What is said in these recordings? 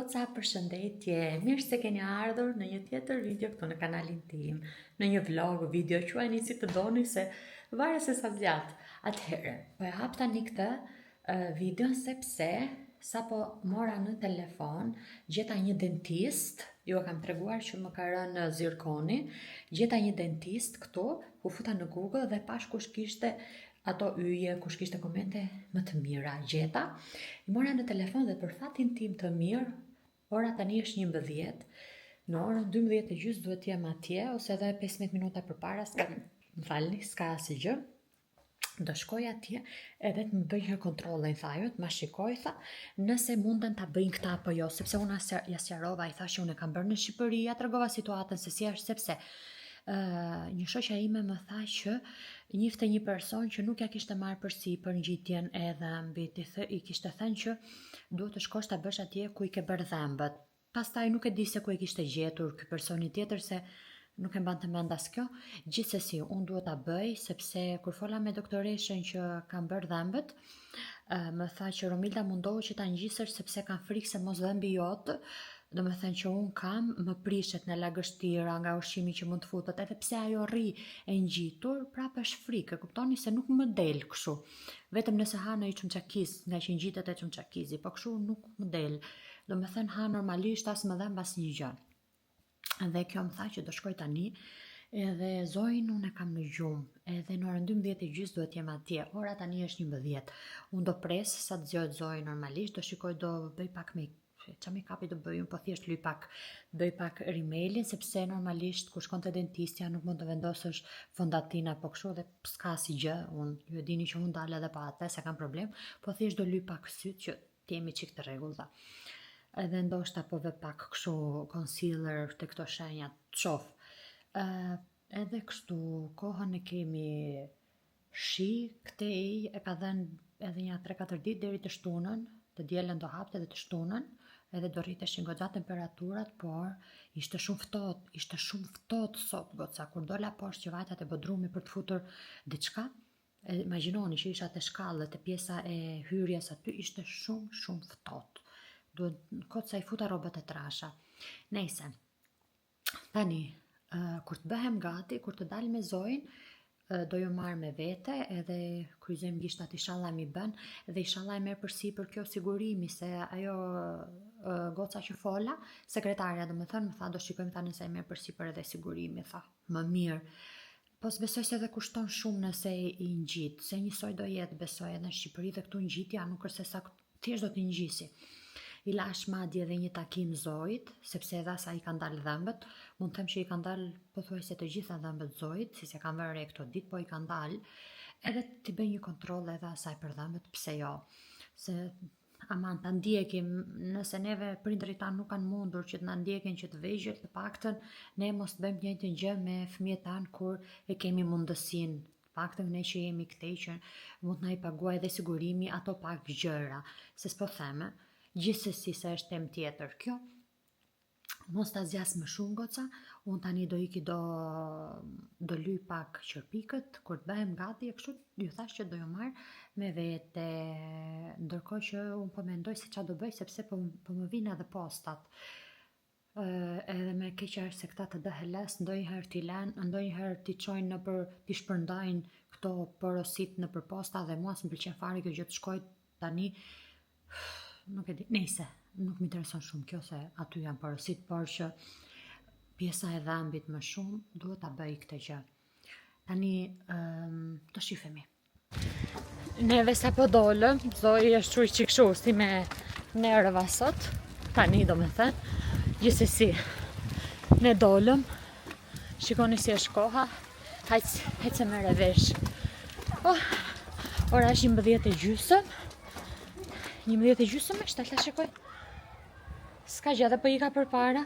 Goca, përshëndetje, mirë se keni ardhur në një tjetër video këtu në kanalin tim, në një vlog, video, quajni si të doni se varet se sa zgjat. Atëherë, po e hap tani këtë videon sepse sapo mora në telefon, gjeta një dentist, ju e kam treguar që më ka rënë zirkoni, gjeta një dentist këtu, u futa në Google dhe pash kush kishte ato yje, kush kishte komente më të mira, gjeta. I mora në telefon dhe për fatin tim të mirë, ora tani është 11, në orën 12:30 duhet jem atje, ose edhe 15 minuta përpara, s'ka asgjë gjë. Do shkoj atje edhe të më bëj një kontrolle, i tha, të ma shikoj, tha, nëse munden ta bëjnë këta apo jo, sepse unë ja sqarova, i tha që unë e kam bërë në Shqipëri, ja tregova situatën se si është, sepse një shoqja ime më tha që njifte një person që nuk ja kishte marrë përsipër ngjitjen e dhëmbit, i kishte thënë që duhet të shkosh ta bësh atje ku i ke bërë dhëmbët. Pastaj nuk e di se ku e kishte gjetur ky personi tjetër, se nuk e mbante mend as kjo. Gjithsesi, unë duhet ta bëj sepse kur fola me doktoreshën që kam bërë dhëmbët, më tha që Romilda mundohu që ta ngjisësh sepse kam frikë se mos dhëmbi jot. Do me thënë që unë kam, më prishet në lagështira nga ushqimi që mund të futet, edhe pse ajo rri e ngjitur, prapë është frikë, kuptoni se nuk më del kështu. Vetëm nëse ha në i çumçakiz, nga që ngjitet e çumçakizi, po kështu nuk më del. Do me thënë ha normalisht, as më dhëmb as një gjë. Dhe kjo më tha që do shkoj tani, edhe Zojin unë e kam në gjumë, edhe në orën 12:30 duhet jem atje, ora tani është 11. Unë do pres sa të zgjohet Zoji normalisht, do shikoj, do bëj pak me qa make-upi do bëj unë, po thjesht bëj pak rimelin, sepse normalisht kur shkon te dentistja nuk mund të vendosësh fondatina po kështu dhe s'ka si gjë, ju e dini që unë dal edhe pa atë, se kam problem, po thjesht do lyj pak syt që t'jemi çik të rregullta. Edhe ndoshta po vë pak kështu concealer te këto shenjat, çof. Edhe kështu kohën e kemi shi, këtej e ka dhënë edhe një 3-4 ditë deri të shtunën, të dielën do hapte dhe të shtunën, edhe do rriteshin goxha temperaturat, por ishte shumë ftohtë sot, goca, kur dola poshtë që vajta te bodrumi për të futur diçka, imagjinoni që isha te shkallët, te pjesa e hyrjes aty, ishte shumë ftohtë. Duhet kot sa i futa rrobat e trasha. Nejse, tani, kur të bëhem gati, kur të dal me Zojin, do ju marrë me vete, edhe kryzojmë gishtat, inshallah mi bën, edhe inshallah e merr përsipër kjo sigurimi, se ajo goca që fola, sekretarja do me thënë, më tha do shikojmë tani se e merr përsipër edhe sigurimi, tha, më mirë. Po s'besoj se edhe kushton shumë nëse i ngjit, se njësoj do jetë, besoj edhe në Shqipëri dhe këtu ngjitja nuk është se sa thjesht do t'i ngjisi. I lash madje edhe një takim Zojit, sepse edhe asa i kanë dalë dhëmbët, mund të them që i kanë dalë pothuajse të gjitha dhëmbët Zojit, si se kanë vënë re këto ditë, po i kanë dalë, edhe t'i bëj një kontroll edhe asaj për dhëmbët, pse jo, se aman ta ndjekim, nëse neve prindërit tanë nuk kanë mundur që të na ndjekin që të vegjël, të paktën ne mos të bëjmë të njëjtën gjë me fëmijët tanë kur e kemi mundësinë. Paktën ne që jemi këtej që mund na i paguaj edhe sigurimi ato pak gjëra, se s'po theme. Gjithsesi se është temë tjetër kjo, mos ta zgjas më shumë goca, unë tani do iki do lyj pak qërpikët, kur të bëhem gati, e kështu ju thash që do ju marr me vete, ndërkohë që unë po mendoj se ç'a do bëj, sepse po më vinë edhe postat. Edhe me keq është se këta të DHL-s ndonjëherë t'i lën, ndonjëherë t'i çojnë t'i shpërndajnë këto porosit nëpër posta dhe mua s'm pëlqen fare kjo gjë të shkoj tani. Nuk e di, nejse, nuk më intereson shumë kjo se aty janë porosit, por që pjesa e dhëmbit më shumë duhet ta bëj këtë gjë. Tani do shifemi. Neve sa po dolëm, Zoji është shuj që kështu si me nerva sot, tani do me thënë, gjithsesi ne dolëm, shikoni si është koha, hajtë se mere vesh. Ora është 11:30. 11:30 është, ta shikoj. S'ka gjë, dhe po ika përpara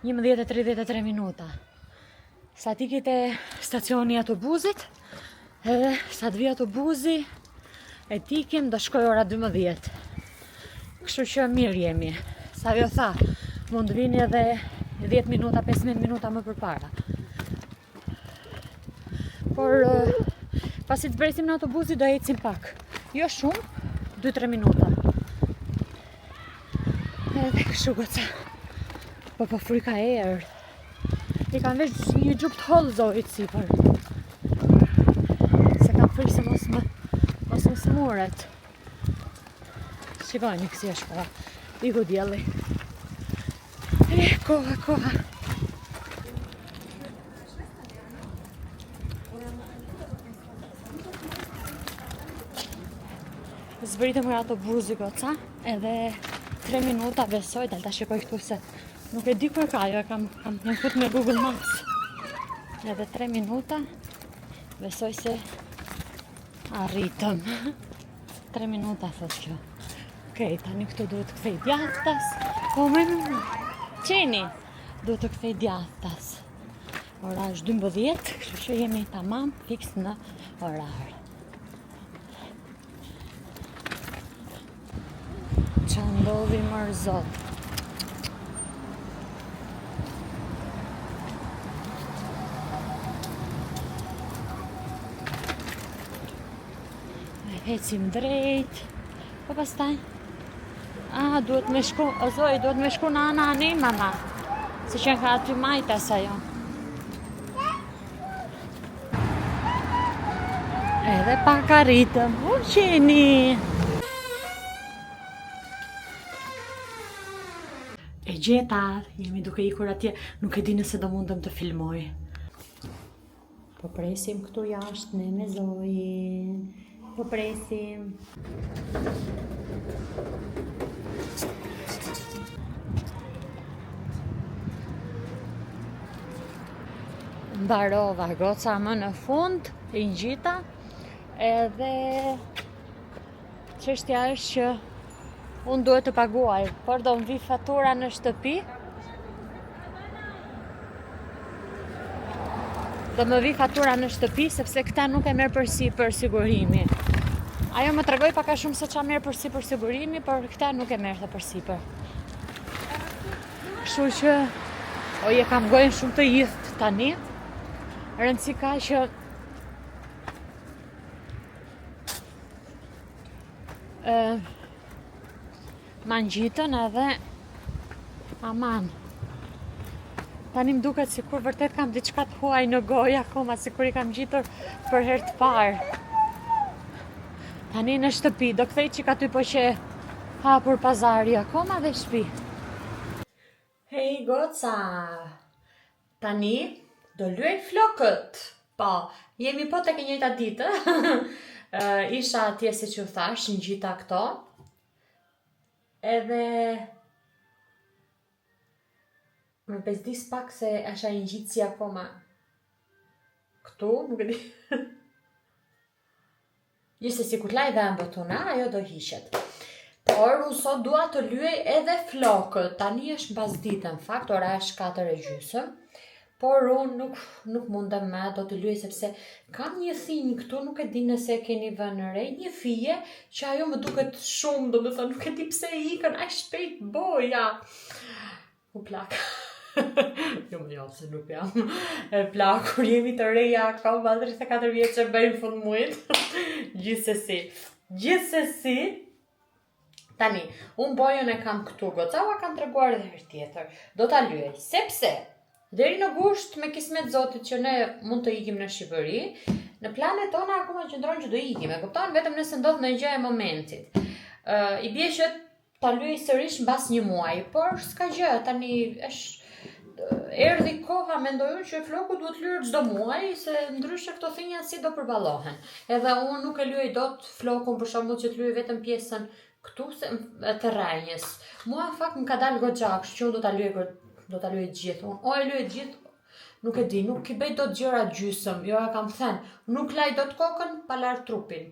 11:33 minuta. Sa t'ikit e stacioni autobusit, edhe sa t'vi autobusi, e t'ikim, do shkoj ora 12. Kështu që mirë jemi. Sa jo tha, mund vini edhe 10 minuta, 15 minuta më përpara. Por, pasi të zbresim në autobusi, do ecim pak. Jo shumë, 2-3 minuta. Kështu goca. Po fryka erë. I kam vesh një gjup të hollë zojit sipër. Se kam frikë se mos më smuret. Shikojni kësi është koha. Iku djeli. Koha. Zbritëm nga autobusi goca, edhe 3 minuta besoj, dalë ta shikoj këtu se nuk e di ku e ka, jo kam jam fut me Google Maps. Edhe 3 minuta, besoj se arritëm. 3 minuta thot kjo. Okej, tani këtu duhet të kthej djathtas. Po më qeni, duhet të kthej djathtas. Ora është 12, kështu që jemi tamam fiks në orar. Qa ndodhi mërë zot. Hecim drejt. Po pastaj duhet me shku, duhet me shku në ana anej mama. Se që ka aty majta sa jo. Edhe pak arritëm. U qeni. E gjeta, jemi duke ikur atje, nuk e di nëse do mundëm të filmoj. Po presim këtu jashtë ne me Zojin. Po presim. Mbarova goca më në fund, e ngjita, edhe çështja është që unë duhet të paguaj, por do më vi fatura në shtëpi. Do më vi fatura në shtëpi, sepse këta nuk e merr përsipër sigurimi. Ajo më tregoi pak a shumë se ç'a merr përsipër sigurimi, por këta nuk e merrte përsipër. Kështu që e kam gojën shumë të jithtë tani. Rëndësi ka që ma ngjitën edhe aman. Tani më duket sikur vërtet kam diçka të huaj në gojë akoma, sikur i kam gjitur për herë të parë. Tani në shtëpi, do kthej çik aty po që hapur pazari akoma dhe shtëpi. Hej goca. Tani do luaj flokët. Po, jemi po tek e njëjta ditë. Isha atje si që thash, ngjita këto. Edhe më bezdis pak se asha i ngjit si akoma këtu, nuk e di. Gjithsesi kur t'laj dhe mbëtuna, ajo do hiqet. Por unë sot dua të lyej edhe flokët. Tani është mbasditë në fakt, ora është 4:30. Por unë nuk mundem me do të lyej sepse kam një thinj këtu, nuk e di nëse e keni vënë re, një fije që ajo më duket shumë, domethënë nuk e di pse i ikën aq shpejt boja. U plak. Jo, se nuk jam e plak, kur jemi të reja, akoma 34 vjeç e bëjmë fund muajit. Gjithsesi, tani, unë bojën e kam këtu, goca, kam treguar edhe herë tjetër. Do ta lyej, sepse deri në gusht me kismet Zotit që ne mund të ikim në Shqipëri, në planet tona akoma qëndron që do ikim, e kupton, vetëm nëse ndodh në gjë e momentit. I bie që ta lyej sërish mbas një muaji, por s'ka gjë, tani është erdhi koha, mendoj unë që floku duhet lyer çdo muaj, se ndryshe këto thinja si do përballohen. Edhe unë nuk e lyej dot flokun për shembull që të lyej vetëm pjesën këtu të rrenjës. Mua në fakt më ka dalë goxha, kështu që do ta lyej gjithë. Unë e lyej gjithë, nuk e di, nuk i bëj dot gjëra gjysëm. Jo, e kam thënë, nuk laj dot kokën pa lar trupin.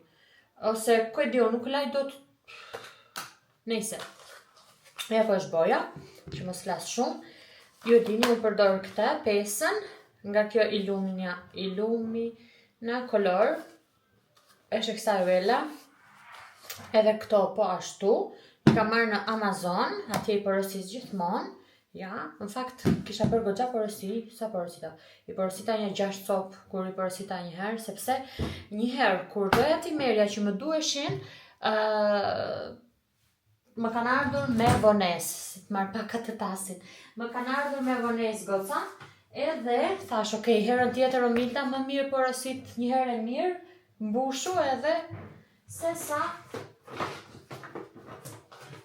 Ose ku e di, nuk laj dot. Nejse. Ja po është boja, që mos flas shumë. Ju dini, unë përdor këtë pesën, nga kjo Illumina Color, është Xarella, edhe këto po ashtu, i kam marrë në Amazon, atje i porosis gjithmonë, ja, në fakt kisha bërë goxha porosi, sa porosita? I porosita një 6 copë, kur i porosita një herë, sepse një herë, kur doja t'i merja që më duheshin, më kanë ardhur me vonesë, si të marrë pak atë tasin. Më kanë ardhur me vonesë goca, edhe thash, okay, herën tjetër Omilda më mirë porosit një herë e mirë, mbushu edhe se sa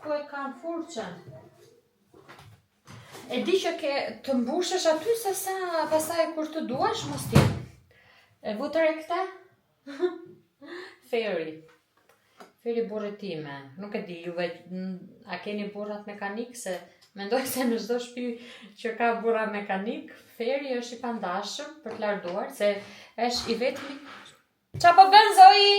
ku e kam furçën. E di që ke të mbushesh aty se sa pasaj kur të duash mos ti. E vutër e këta? Feri burrit time. Nuk e di, juve a keni burrat mekanik, se mendoj se në çdo shtëpi që ka burra mekanik, Feri është i pandashëm për të larduar, se është i vetmi. Qa po bën Zoji?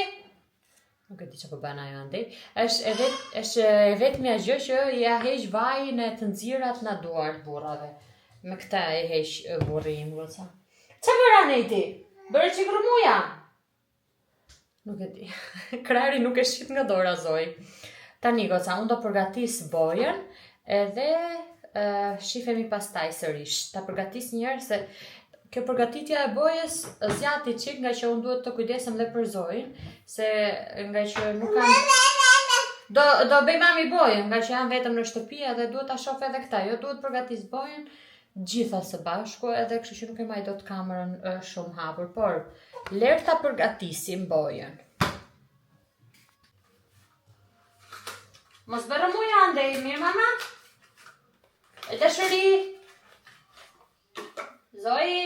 Nuk e di qa po bën ajo andej. Është e vetmja gjë që ja heq vajin e të nxirrat në duart burrave. Me këta e heq burri im goca. Qa bëra nejti? Bërë që grumuja? Nuk e di. Krari nuk e shqit nga dora Zoj. Tani goca, unë do përgatis bojën edhe shifemi pastaj sërish. Ta përgatis njerë se kjo përgatitja e bojës zjati qik nga që unë duhet të kujdesem dhe për Zojin, se nga që nuk kam... Do bëj mami bojën, nga që jam vetëm në shtëpia dhe duhet ta shoh edhe këta. Jo duhet përgatis bojën gjitha së bashku, edhe kështu që nuk e maj do të kamerën shumë hapur, por lerë ta përgatisim bojën. Mos bërë muja andej, mirë mama? E të shëri? Zoji?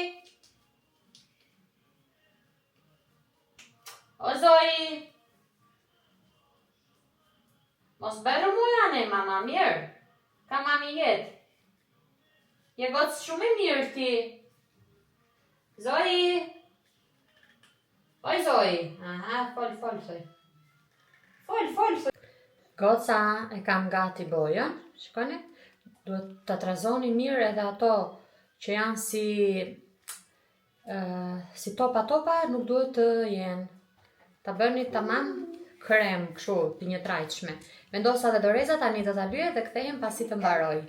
O Zoji? Mos bërë muja ne mama, mirë? Ka mami jetë? Je gocë shumë i mirë ti. Zoji? Oj Zoji? Aha, fol, Zoji. Fol. Goca e kam gati bojën, shikoni? Duhet të trazoni mirë edhe ato që janë si topa, nuk duhet të jenë. Ta bëni tamam krem, kështu, për një trajtshme. Vendosa dhe doreza tani do ta lyej dhe kthehem pasi të mbaroj.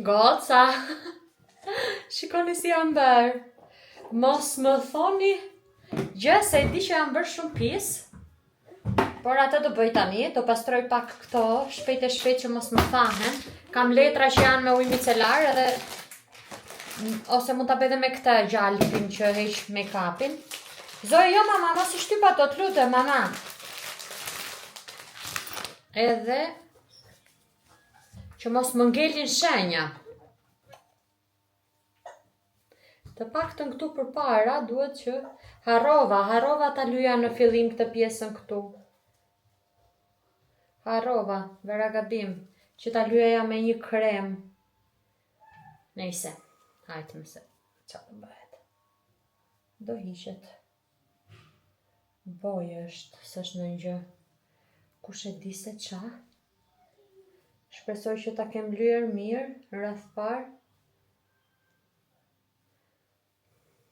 Goca, shikoni si jam bërë. Mos më thoni gjë se e di që jam bërë shumë pis, por atë do bëj tani, do pastroj pak këto, shpejt e shpejt që mos më thahen. Kam letra që janë me ujë micelar edhe ose mund ta bëj edhe me këtë gjalpin që heq make-upin. Zoe, jo mama, mos i shtyp ato, të lutem, mama. Edhe që mos më ngelin shenja. Të paktën këtu përpara duhet që harrova ta lyja në fillim këtë pjesën këtu. Harrova, vera gabim, që ta lyeja me një krem. Nejse, hajtë mëse, qa të bëhet. Do hiqet. Bojë është, s'është në gjë. Kush e di se qa? Shpresoj që ta kem lyer mirë, rreth parë.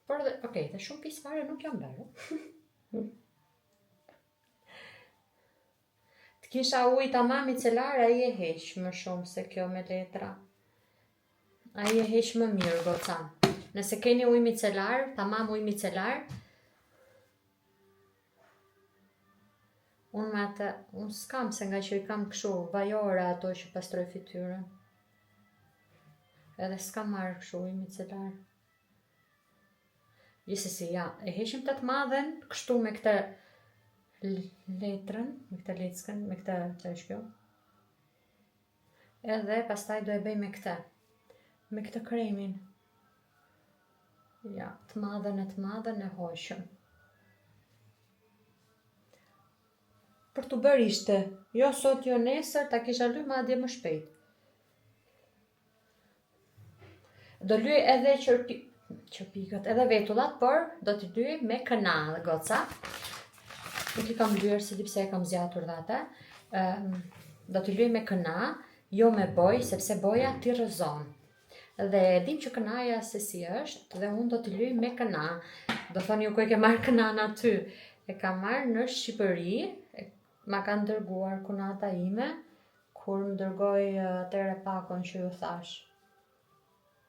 Por dhe, okej, dhe shumë pisfare nuk jam bërë. Të kisha ujë tamam micelar, ai e heq më shumë se kjo me letra. Ai e heq më mirë, goca. Nëse keni ujë micelar, tamam ujë micelar, unë s'kam se nga që i kam kështu vajora ato që pastroj fytyrën. Edhe s'kam marrë kështu ujë micelar. Gjithsesi, ja, e heqim të madhen, kështu me këtë letrën, me këtë leckën, me këtë që është kjo. Edhe pastaj do e bëj me këtë kremin. Ja, të madhen e hoqëm. Për të bërë ishte, jo sot, jo nesër, ta kisha lyj madje më shpejt. Do lyj edhe qërpikët, edhe vetullat, por do t'i lyj me këna dhe goca. Nuk i kam lyer se di pse e kam zgjatur dhe ata. Do t'i lyj me këna, jo me boj, sepse boja t'i rrëzon. Dhe dim që kënaja se si është, dhe unë do t'i lyj me këna. Do thoni ju ku e ke marrë kënan aty. E kam marrë në Shqipëri, ma kanë dërguar kunata ime, kur më dërgoj atere pakon që ju thash.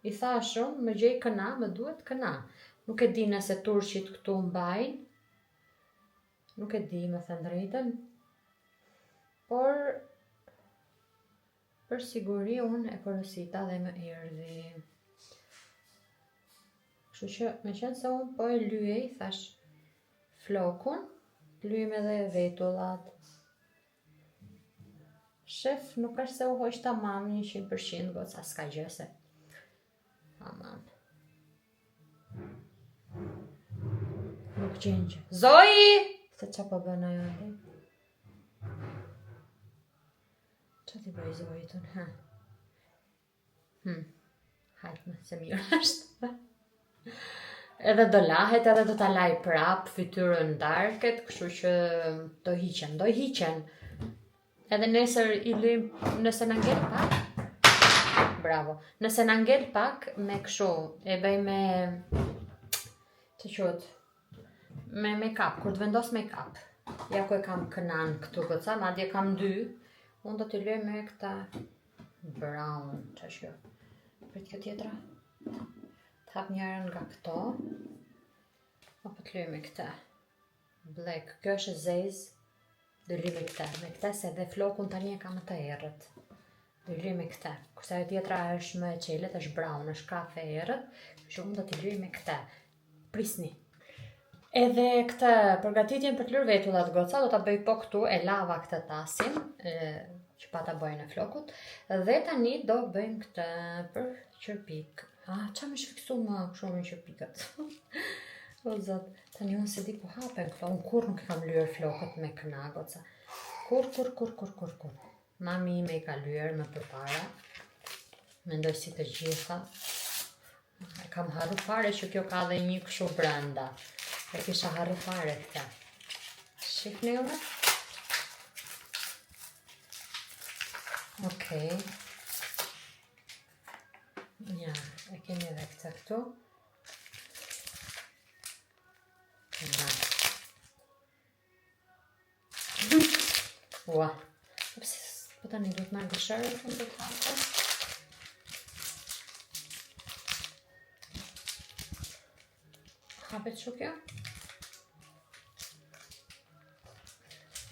I thashëm, më gjej këna, më duhet këna. Nuk e di nëse turqit këtu mbajnë, nuk e di me thënë drejtën, por Për siguri unë e porosita dhe më erdhi. Kështu që me qenë se unë po e lyej, thash flokun, lyejm edhe vetullat. Shef, nuk është se u hoq tamam 100%, goca s'ka gjë se. Aman. Nuk gjen gjë. Zoji! Se qa po bën ajo ati? Qa ti bëj Zoji tun, ha? Hajtë me, se mirë është. Edhe do lahet, edhe do ta laj prap fytyrën darket, kështu që do hiqen. Edhe nesër i lyjm, nëse na ngel pak. Bravo. Nëse na ngel pak me kështu, e bëj me të quhet me make-up, kur të vendos make-up. Ja ku e kam kënan këtu goca, madje kam 2. Unë do t'i lyj me këta brown, ç'është kjo? Prit kjo tjetra. T'hap njërën nga këto. Apo t'lyj me këta. Black, kjo është zez. Do lyj me këta se dhe flokun tani e kam të errët. Do lyj me këta. Kurse ajo tjetra është më e qelet, është brown, është kafe e errët. Kështu unë do t'i lyj me këta. Prisni. Edhe këtë përgatitjen për të lyer vetullat goca, do ta bëj po këtu, e lava këtë tasin, që pa ta bëjnë e flokut, dhe tani do bëjmë këtë për qërpik. Qa me shfiksu më shumë në qërpikat? O zot, tani unë se di ku hapen këto, unë kur nuk kam lyer flokët me këna goca. Kur. Mami ime i ka lyer me përpara, mendoj si të gjitha. Kam harru fare që kjo ka dhe një kështu brenda. E kisha harru fare këta. Shifni unë? Okej. Ja, e kemi edhe këta këtu. Ua. Po tani do të marrë gëshërë, do të hapë. Hapet që kjo?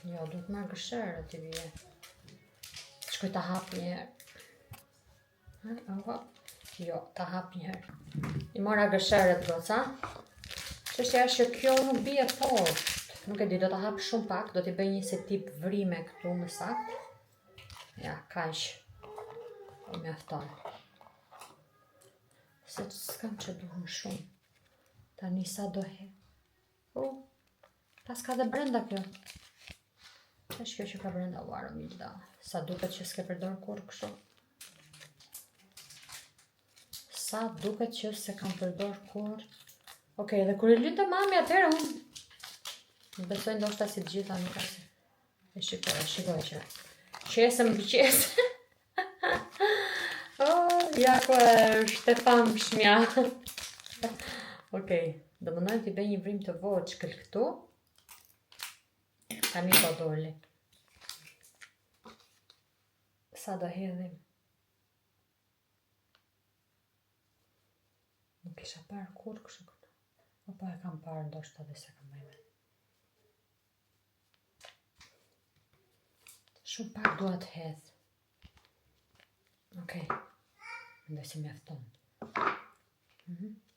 Jo, du të marrë gëshërë t'i vje. Shkoj t'a hap njëherë. Jo, t'a hap njëherë. I mora gëshërët goca. Qështja është që kjo nuk bie poshtë. Nuk e di, do t'a hap shumë pak, do t'i bëj një se tip vrime këtu më saktë. Ja, kaq. O mjafton. Se s'kam që duhem shumë. Tani sa do he. Pas ka dhe brenda kjo. Është kjo që ka brenda uaro milda. Sa duket që s'ke përdor kur kështu. Sa duket që se kam përdor kur. Okej, dhe kur e lyte mami atëherë unë besoj ndoshta si të gjitha nuk asë. E shikoj që. Qesëm për qesë. Ja ku është e famshmja. Okej, do mëndojnë t'i bëj një vrim të voçkël këtu. Tani po doli. Sa do hedhim? Nuk isha parë kur kështu këtu. Apo e kam parë ndoshta dhe se kam bëjme. Shumë pak dua të hedh. Okej. Mendoj se mjafton.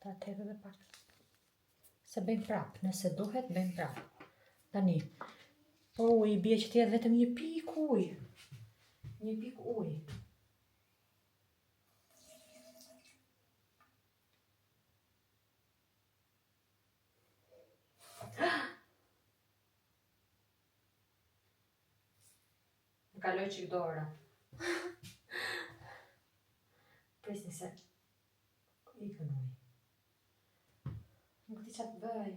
Ta të hedh edhe pak. Se bëjmë prap, nëse duhet bëjmë prap. Tani. Po i bie që t'jedh vetëm një pik uj. Një pik uj. Më kaloj qik dora. Prisni se ikën uj. Nuk di qa të bëj.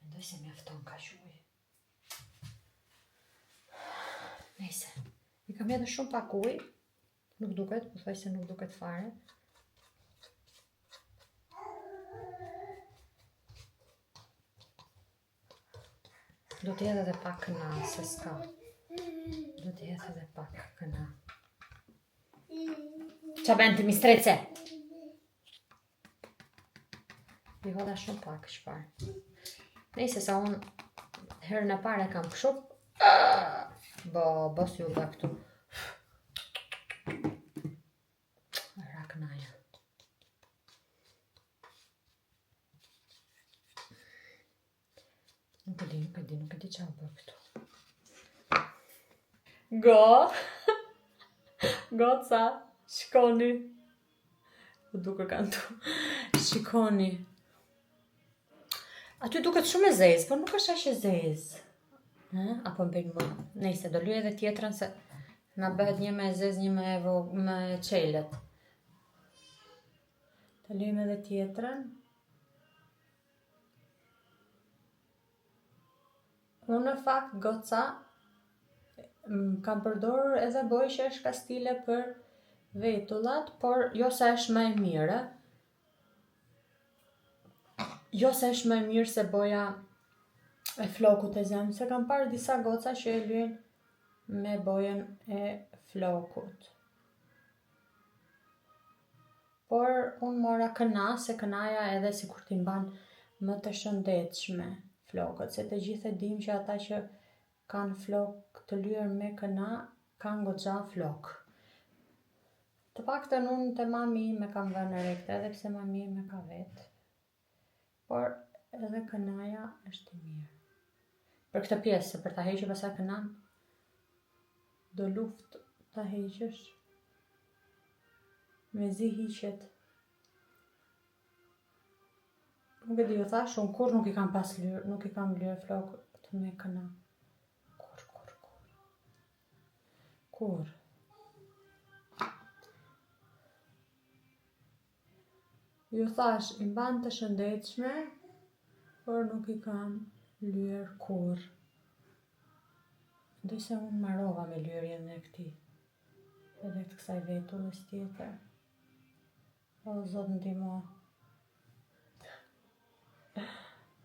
Mendoj se mjafton ka uj. Nejse. I kam edhe shumë pak uj. Nuk duket, po thuaj se nuk duket fare. Do t'jedh edhe pak këna, se s'ka. Do t'jedh edhe pak këna. Qa bënd të mistrece? I hodha shumë pak shpar. Nejse sa unë herën e pare kam këshup. Bo si u dha këtu. Nuk e di që a bërë këtu. Goca, shikoni. Duke kanë tu. Shikoni. Aty duket shumë e zezë, por nuk është aq e zezë. Apo bëjnë më. Nëse do lyej edhe tjetrën se na bëhet një me e zezë, një me çelët. Ta lyejmë edhe tjetrën. Unë në fakt goca kam përdorur edhe boj që është kastile për vetullat, por jo se është më e mirë. Jo se është më e mirë se boja e flokut e zemë, se kam parë disa goca që e lyejnë me bojën e flokut. Por unë mora këna, se kënaja edhe si kur t'i mban më të shëndetshme flokët, se të gjithë e dim që ata që kanë flok të lyer me këna, kanë goxha flok. Të paktën unë te mami me kam vënë re këtë, edhe pse mami me ka vetë. Por edhe kënaja është e mirë. Për këtë pjesë, se për ta hequr pastaj kënan, do luftë ta heqësh. Me zi hiqet. Nuk e di, ju thash, unë kur nuk i kam pas lyer, nuk i kam lyer flokët me këna. Kur? Ju thash, i mban të shëndetshme, por nuk i kam lyer kur. Ndoj se unë marrova me lyerjen e këtij. Edhe të kësaj vetullës tjetër. O, Zot ndihmo.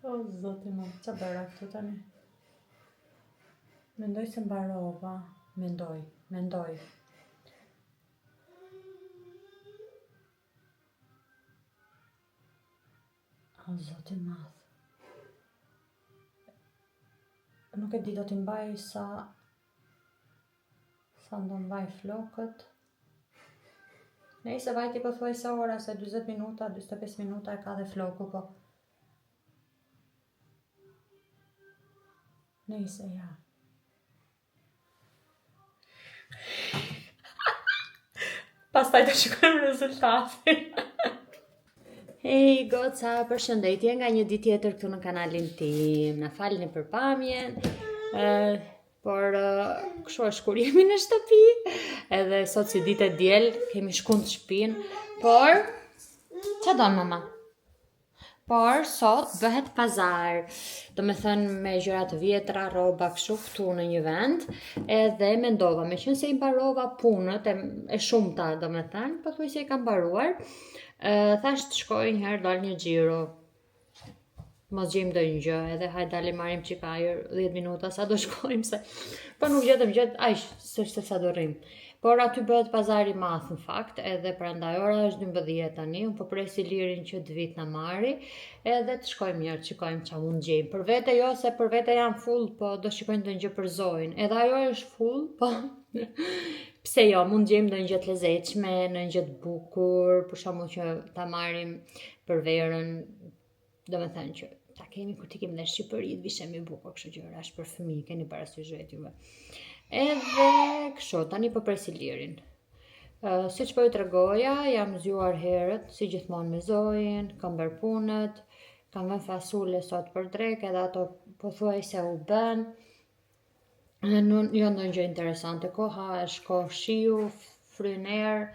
O, Zoti më, që bëra këtu tani? Mendoj se mbarova. Mendoj. O, Zoti madh. Nuk e di, do t'i mbaj sa ndo mbaj flokët. Nëse vajti po thuaj sa ora, se 40 minuta, 45 minuta e ka dhe floku, po. Nëse ja. Pastaj të shikojmë rezultatin. Hej, goca, përshëndetje nga një ditë tjetër këtu në kanalin tim. Na falni për pamjen. Por kështu është kur jemi në shtëpi. Edhe sot si ditë e diel, kemi shkuar në shtëpinë, por ç'a don mama? Por sot bëhet pazar, do me thënë me gjëra të vjetra, rroba kështu këtu në një vend, edhe mendova, me qenë se i mbarova punët e shumta, do me thënë, po thuaj se i kam mbaruar, thash të shkoj një herë dal një xhiro. Mos gjejmë ndonjë gjë, edhe hajde dalim marrim çik ajër 10 minuta sa do shkojmë se po nuk gjetëm gjë, aq se sa do rrim. Por aty bëhet pazari i madh në fakt, edhe prandaj ora është 12 tani, unë po pres Ilirin që të vit na marri, edhe të shkojmë një herë, shikojmë ç'a mund gjejmë. Për vete jo, se për vete jam full, po do shikojmë ndonjë gjë për Zoin. Edhe ajo është full, po pse jo, mund gjejmë ndonjë gjë të lezetshme, ndonjë gjë të bukur, për shkakun që ta marrim për verën, domethënë që ta kemi kur t'ikim në Shqipëri, të vishemi bukur, kështu gjëra, është për fëmijë, keni parasysh vetë juve. Edhe kështu, tani po pres Ilirin. Siç po ju tregoja, jam zgjuar herët, si gjithmonë me Zoin, kam bërë punët, kam vënë fasule sot për drek, edhe ato pothuajse u bën. Jo ndonjë gjë interesante, koha është kohë shiu, fryn erë,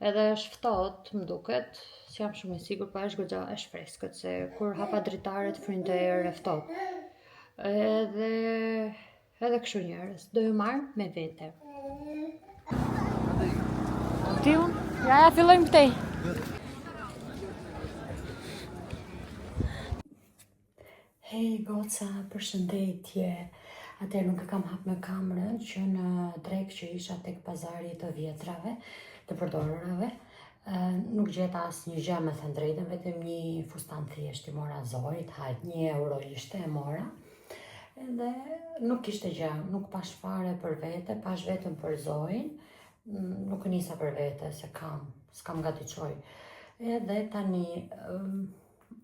edhe është ftohtë, më duket. S'jam shumë e sigurt, po është goxha është freskët, se kur hapa dritaret frynë erë e ftohtë. Edhe kështu njerëz, do ju marr me vete. Ti unë? Ja, fillojmë këtej. Hej, goca, përshëndetje. Atëherë nuk e kam hap me kamerën që në drek që isha tek pazari të vjetrave, të përdorurave, nuk gjeta asnjë gjë, me thënë drejtën, vetëm një fustan thjesht i mora Zorit, hajt 1 euro ishte e mora. Edhe nuk kishte gjë, nuk pash fare për vete, pash vetëm për Zoin, nuk nisa për vete, se s'kam gati qoj. Edhe tani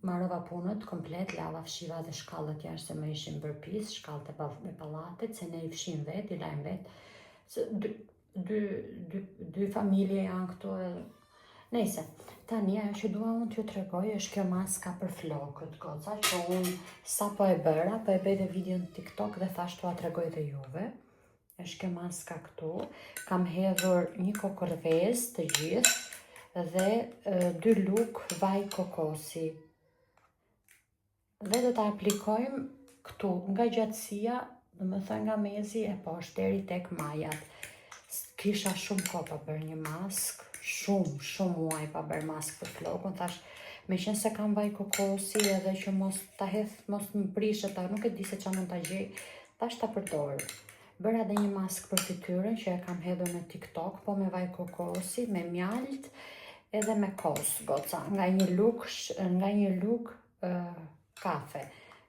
marrova punët komplet, lava fshiva dhe shkallët jashtë se më ishin bërë pis, shkallët e pallatit, se ne i fshim vet, i lajm vet. Se dy familje janë këtu edhe. Nejse, tani ajo që dua unë t'ju tregoj është kjo maska për flokët, goca, që unë sa po e bëra, po e bëj dhe video në TikTok dhe thash t'ua tregoj dhe juve. Është kjo maska këtu, kam hedhur një kokorvez të gjithë dhe 2 luk vaj kokosi. Dhe do ta aplikojmë këtu nga gjatësia, domethënë nga mezi e poshtë deri tek majat. Kisha shumë kohë pa bërë një mask, shumë muaj pa bërë mask për flokun, thash, me qenë se kam vaj kokosi edhe që mos ta hedh, mos më prishet, nuk e di se çfarë mund ta gjej, thash ta përdor. Bëra edhe një mask për fytyrën që e kam hedhur në TikTok, po me vaj kokosi, me mjalt edhe me kos, goca, nga një luk kafe,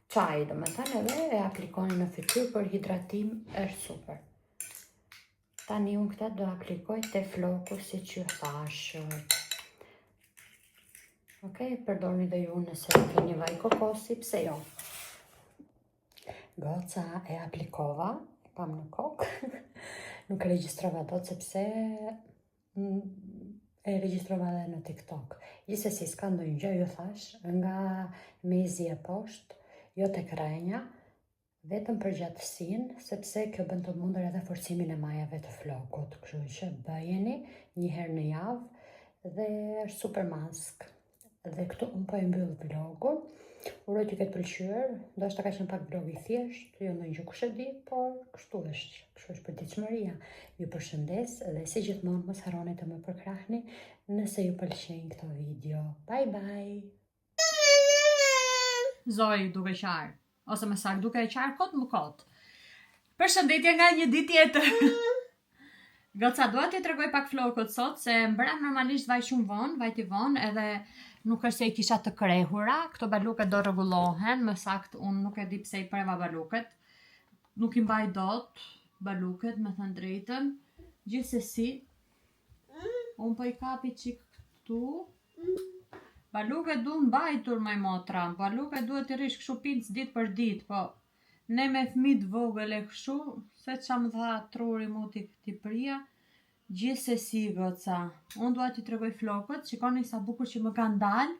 çaj domethënë, edhe e aplikoni në fytyrë për hidratim, është super. Tani unë këta do aplikoj te floku si që thash. Okej, përdorni dhe ju nëse keni vaj kokosi, pse jo. Goca, e aplikova, kam në kokë, nuk e regjistrova dot sepse e regjistrova edhe në TikTok. Gjithsesi s'ka ndonjë gjë, ju thash, nga mezi e poshtë, jo tek rrenja, vetëm për gjatësinë, sepse kjo bën të mundur edhe forcimin e majave të flokut, kështu që bëjeni një herë në javë dhe është super mask. Dhe këtu unë po e mbyll vlogun. Uroj t'ju ketë pëlqyer, ndoshta ka qenë pak vlog i thjeshtë, jo ndonjë gjë kush e di, por kështu është përditshmëria. Ju përshëndes dhe si gjithmonë mos harroni të më përkrahni nëse ju pëlqejnë këto video. Bye bye. Zoj duke qarë. Ose më saktë duke e qarë kot më kot. Përshëndetje nga një ditë tjetër. Goca, dua t'ju tregoj pak flokët sot, se mbram normalisht vaj shumë vonë, vajti vonë, edhe nuk është se i kisha të krehura, këto baluket do rregullohen, më saktë unë nuk e di pse i preva baluket. Nuk i mbaj dot baluket, me thënë drejtën. Gjithsesi, unë po i kapi çik këtu. Baluket du mbajtur maj motra, baluket duhet të rish kështu pinc ditë për ditë, po ne me fëmijë vogël e kështu, se qa më dha truri mu t'i prija. Gjithsesi, goca, unë dua t'i tregoj flokët, shikoni sa bukur që më kanë dalë,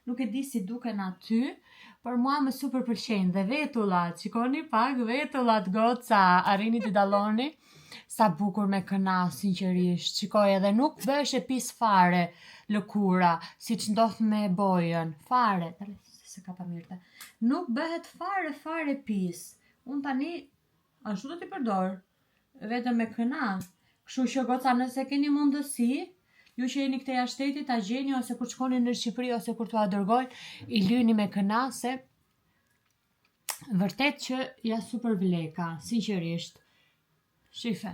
nuk e di si duken aty, por mua më super pëlqejnë dhe vetullat, shikoni pak vetullat, goca, arrini t'i dalloni. Sa bukur me këna, sinqerisht, shikoj edhe nuk bësh e pis fare lëkura, si që ndodh me bojën, fare, se ka pa mirte, nuk bëhet fare pis, unë tani, ashtu do t'i përdor, vetëm me këna, kështu që goca nëse keni mundësi, ju që jeni këteja shtetit, ta gjeni, ose kur shkoni në Shqipëri, ose kur t'ua dërgoj, i lyni me këna, se vërtet që ja super vleka, sinqerisht. Shife,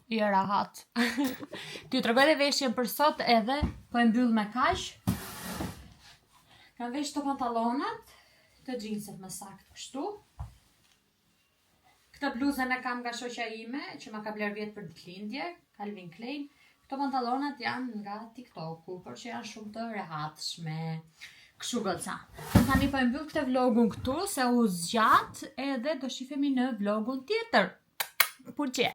i e rahat. T'ju tregoj dhe veshjen për sot edhe, po e mbyll me kaq. Kam vesh të pantalonat, të xhinset më saktë kështu. Këtë bluzën e kam nga shoqja ime, që ma ka bler vjet për ditëlindje, Calvin Klein. Këto pantalonat janë nga TikToku, por që janë shumë të rehatshme. Kështu goca. Tani po e mbyll këtë vlogun këtu, se u zgjat, edhe do shifemi në vlogun tjetër. Por që